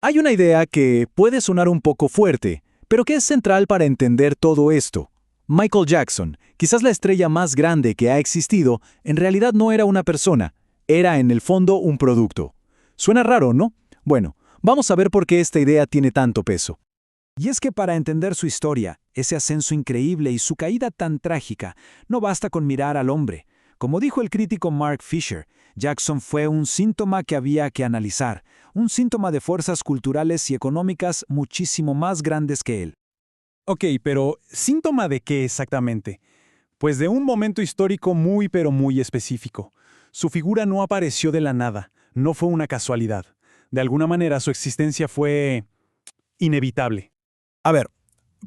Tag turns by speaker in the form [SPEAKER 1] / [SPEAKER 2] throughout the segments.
[SPEAKER 1] Hay una idea que puede sonar un poco fuerte, pero que es central para entender todo esto. Michael Jackson, quizás la estrella más grande que ha existido, en realidad no era una persona, era en el fondo un producto. Suena raro, ¿no? Bueno, vamos a ver por qué esta idea tiene tanto peso.
[SPEAKER 2] Y es que para entender su historia, ese ascenso increíble y su caída tan trágica, no basta con mirar al hombre. Como dijo el crítico Mark Fisher, Jackson fue un síntoma que había que analizar, un síntoma de fuerzas culturales y económicas muchísimo más grandes que él.
[SPEAKER 3] Ok, pero ¿síntoma de qué exactamente? Pues de un momento histórico muy pero muy específico. Su figura no apareció de la nada, no fue una casualidad. De alguna manera su existencia fue inevitable.
[SPEAKER 4] A ver,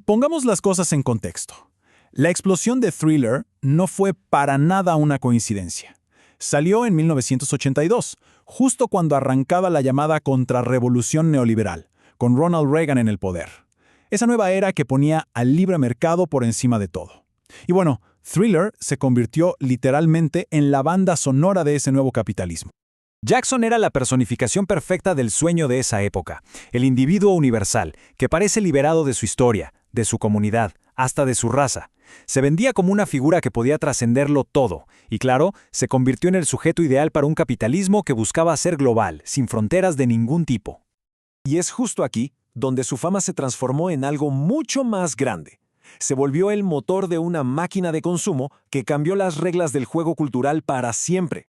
[SPEAKER 4] pongamos las cosas en contexto. La explosión de Thriller no fue para nada una coincidencia. Salió en 1982, justo cuando arrancaba la llamada contrarrevolución neoliberal, con Ronald Reagan en el poder. Esa nueva era que ponía al libre mercado por encima de todo. Y bueno, Thriller se convirtió literalmente en la banda sonora de ese nuevo capitalismo.
[SPEAKER 2] Jackson era la personificación perfecta del sueño de esa época, el individuo universal, que parece liberado de su historia, de su comunidad, hasta de su raza. Se vendía como una figura que podía trascenderlo todo, y claro, se convirtió en el sujeto ideal para un capitalismo que buscaba ser global, sin fronteras de ningún tipo.
[SPEAKER 5] Y es justo aquí donde su fama se transformó en algo mucho más grande. Se volvió el motor de una máquina de consumo que cambió las reglas del juego cultural para siempre.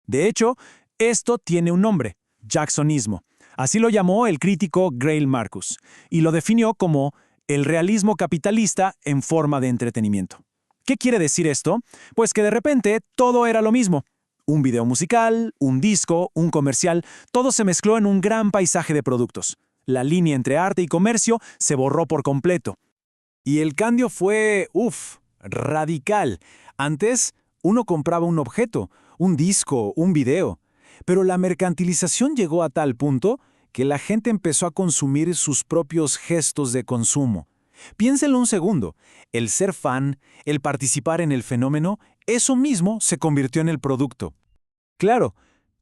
[SPEAKER 2] De hecho, esto tiene un nombre, Jacksonismo. Así lo llamó el crítico Greil Marcus, y lo definió como el realismo capitalista en forma de entretenimiento. ¿Qué quiere decir esto? Pues que de repente todo era lo mismo. Un video musical, un disco, un comercial, todo se mezcló en un gran paisaje de productos. La línea entre arte y comercio se borró por completo. Y el cambio fue, radical. Antes, uno compraba un objeto, un disco, un video. Pero la mercantilización llegó a tal punto que la gente empezó a consumir sus propios gestos de consumo. Piénsenlo un segundo. El ser fan, el participar en el fenómeno, eso mismo se convirtió en el producto. Claro,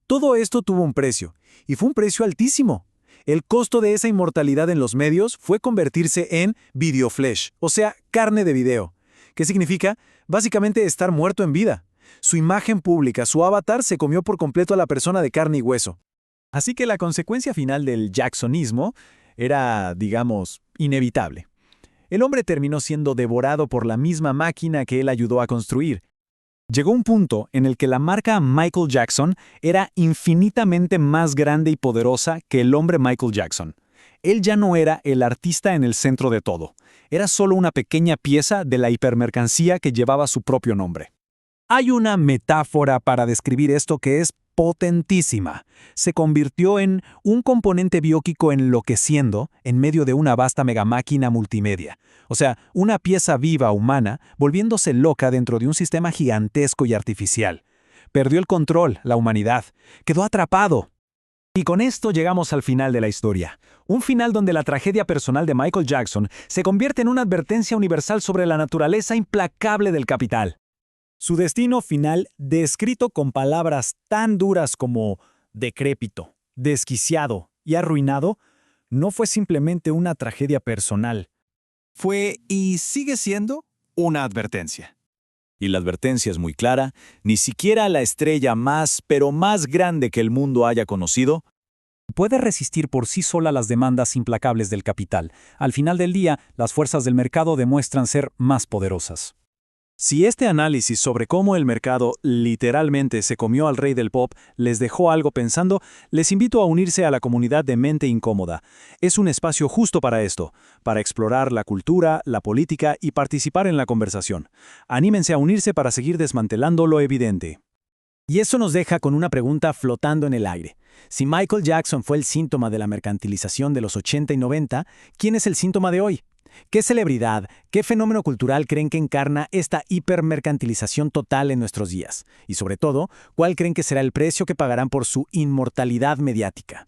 [SPEAKER 2] todo esto tuvo un precio, y fue un precio altísimo. El costo de esa inmortalidad en los medios fue convertirse en videoflesh, o sea, carne de video. ¿Qué significa? Básicamente estar muerto en vida. Su imagen pública, su avatar, se comió por completo a la persona de carne y hueso. Así que la consecuencia final del jacksonismo era, digamos, inevitable. El hombre terminó siendo devorado por la misma máquina que él ayudó a construir. Llegó un punto en el que la marca Michael Jackson era infinitamente más grande y poderosa que el hombre Michael Jackson. Él ya no era el artista en el centro de todo. Era solo una pequeña pieza de la hipermercancía que llevaba su propio nombre. Hay una metáfora para describir esto que es potentísima. Se convirtió en un componente bióquico enloqueciendo en medio de una vasta megamáquina multimedia. O sea, una pieza viva humana volviéndose loca dentro de un sistema gigantesco y artificial. Perdió el control, la humanidad. Quedó atrapado. Y con esto llegamos al final de la historia. Un final donde la tragedia personal de Michael Jackson se convierte en una advertencia universal sobre la naturaleza implacable del capital. Su destino final, descrito con palabras tan duras como decrépito, desquiciado y arruinado, no fue simplemente una tragedia personal. Fue y sigue siendo una advertencia. Y la advertencia es muy clara: ni siquiera la estrella más, pero más grande que el mundo haya conocido, puede resistir por sí sola las demandas implacables del capital. Al final del día, las fuerzas del mercado demuestran ser más poderosas. Si este análisis sobre cómo el mercado literalmente se comió al rey del pop les dejó algo pensando, les invito a unirse a la comunidad de Mente Incómoda. Es un espacio justo para esto, para explorar la cultura, la política y participar en la conversación. Anímense a unirse para seguir desmantelando lo evidente. Y eso nos deja con una pregunta flotando en el aire. Si Michael Jackson fue el síntoma de la mercantilización de los 80 y 90, ¿quién es el síntoma de hoy? ¿Qué celebridad, qué fenómeno cultural creen que encarna esta hipermercantilización total en nuestros días? Y sobre todo, ¿cuál creen que será el precio que pagarán por su inmortalidad mediática?